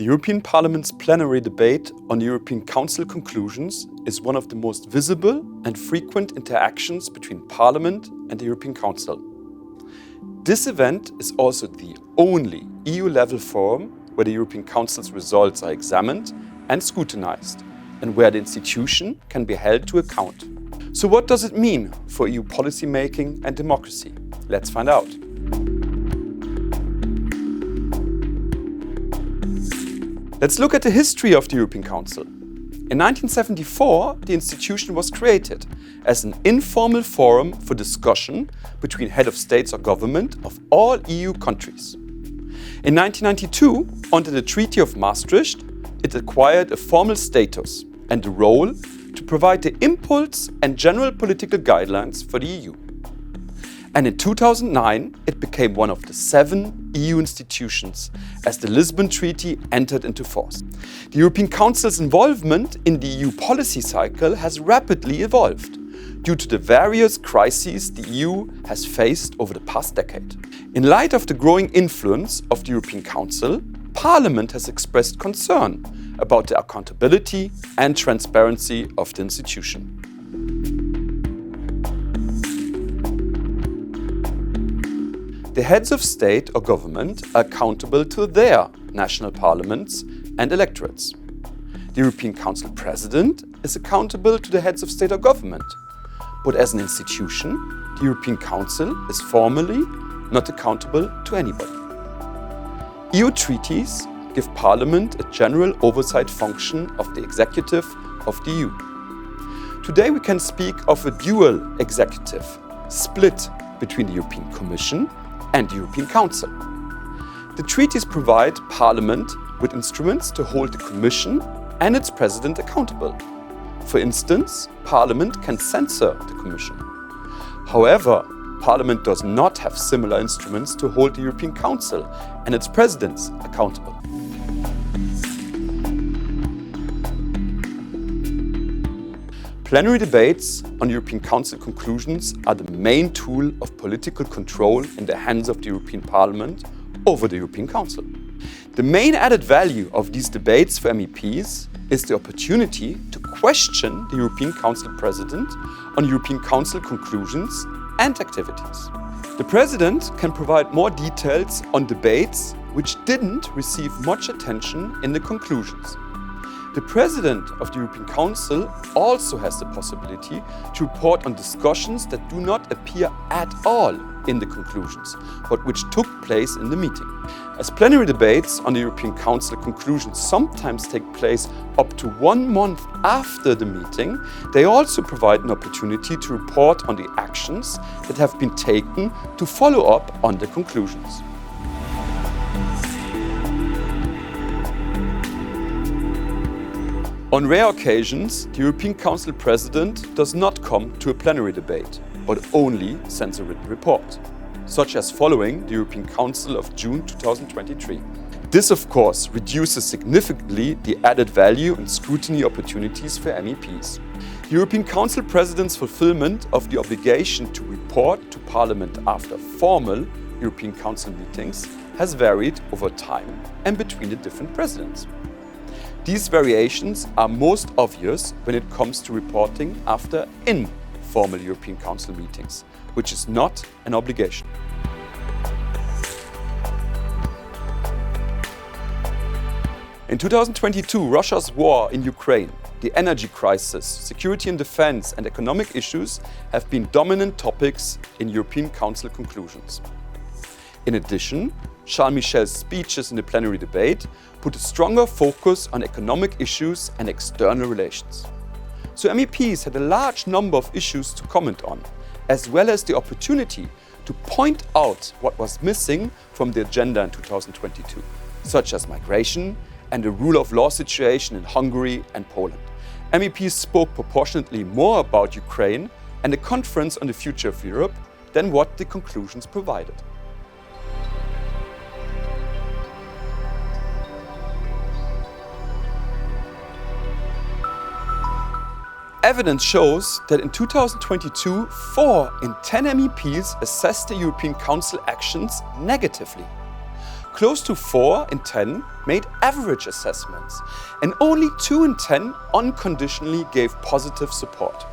The European Parliament's plenary debate on the European Council conclusions is one of the most visible and frequent interactions between Parliament and the European Council. This event is also the only EU-level forum where the European Council's results are examined and scrutinized, and where the institution can be held to account. So what does it mean for EU policymaking and democracy? Let's find out. Let's look at the history of the European Council. In 1974, the institution was created as an informal forum for discussion between head of states or government of all EU countries. In 1992, under the Treaty of Maastricht, it acquired a formal status and a role to provide the impulse and general political guidelines for the EU. And in 2009, it became one of the 7 EU institutions as the Lisbon Treaty entered into force. The European Council's involvement in the EU policy cycle has rapidly evolved due to the various crises the EU has faced over the past decade. In light of the growing influence of the European Council, Parliament has expressed concern about the accountability and transparency of the institution. The heads of state or government are accountable to their national parliaments and electorates. The European Council President is accountable to the heads of state or government, but as an institution, the European Council is formally not accountable to anybody. EU treaties give Parliament a general oversight function of the executive of the EU. Today we can speak of a dual executive, split between the European Commission and the European Council. The treaties provide Parliament with instruments to hold the Commission and its President accountable. For instance, Parliament can censor the Commission. However, Parliament does not have similar instruments to hold the European Council and its presidents accountable. Plenary debates on European Council conclusions are the main tool of political control in the hands of the European Parliament over the European Council. The main added value of these debates for MEPs is the opportunity to question the European Council President on European Council conclusions and activities. The President can provide more details on debates which didn't receive much attention in the conclusions. The President of the European Council also has the possibility to report on discussions that do not appear at all in the conclusions, but which took place in the meeting. As plenary debates on the European Council conclusions sometimes take place up to 1 month after the meeting, they also provide an opportunity to report on the actions that have been taken to follow up on the conclusions. On rare occasions, the European Council President does not come to a plenary debate, but only sends a written report, such as following the European Council of June 2023. This, of course, reduces significantly the added value and scrutiny opportunities for MEPs. The European Council President's fulfillment of the obligation to report to Parliament after formal European Council meetings has varied over time and between the different presidents. These variations are most obvious when it comes to reporting after informal European Council meetings, which is not an obligation. In 2022, Russia's war in Ukraine, the energy crisis, security and defense, and economic issues have been dominant topics in European Council conclusions. In addition, Charles Michel's speeches in the plenary debate put a stronger focus on economic issues and external relations. So MEPs had a large number of issues to comment on, as well as the opportunity to point out what was missing from the agenda in 2022, such as migration and the rule of law situation in Hungary and Poland. MEPs spoke proportionately more about Ukraine and the Conference on the Future of Europe than what the conclusions provided. Evidence shows that in 2022, 4 in 10 MEPs assessed the European Council actions negatively. close to 4 in 10 made average assessments, and only 2 in 10 unconditionally gave positive support.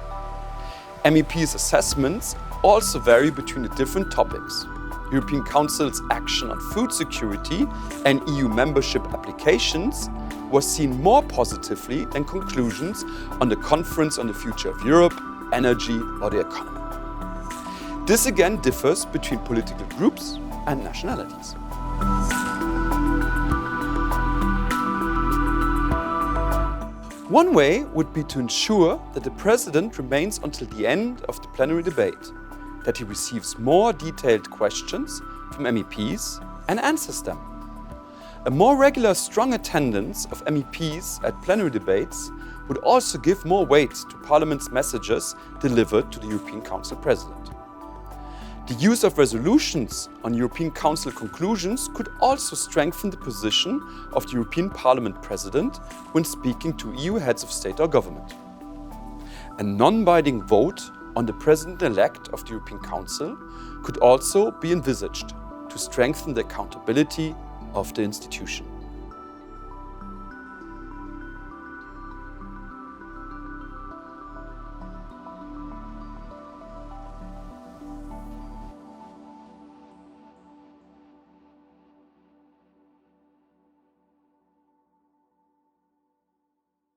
MEPs' assessments also vary between the different topics. European Council's action on food security and EU membership applications was seen more positively than conclusions on the Conference on the Future of Europe, Energy or the Economy. This again differs between political groups and nationalities. One way would be to ensure that the President remains until the end of the plenary debate, that he receives more detailed questions from MEPs and answers them. A more regular, strong attendance of MEPs at plenary debates would also give more weight to Parliament's messages delivered to the European Council President. The use of resolutions on European Council conclusions could also strengthen the position of the European Parliament President when speaking to EU heads of state or government. A non-binding vote on the President-elect of the European Council could also be envisaged to strengthen the accountability of the institution.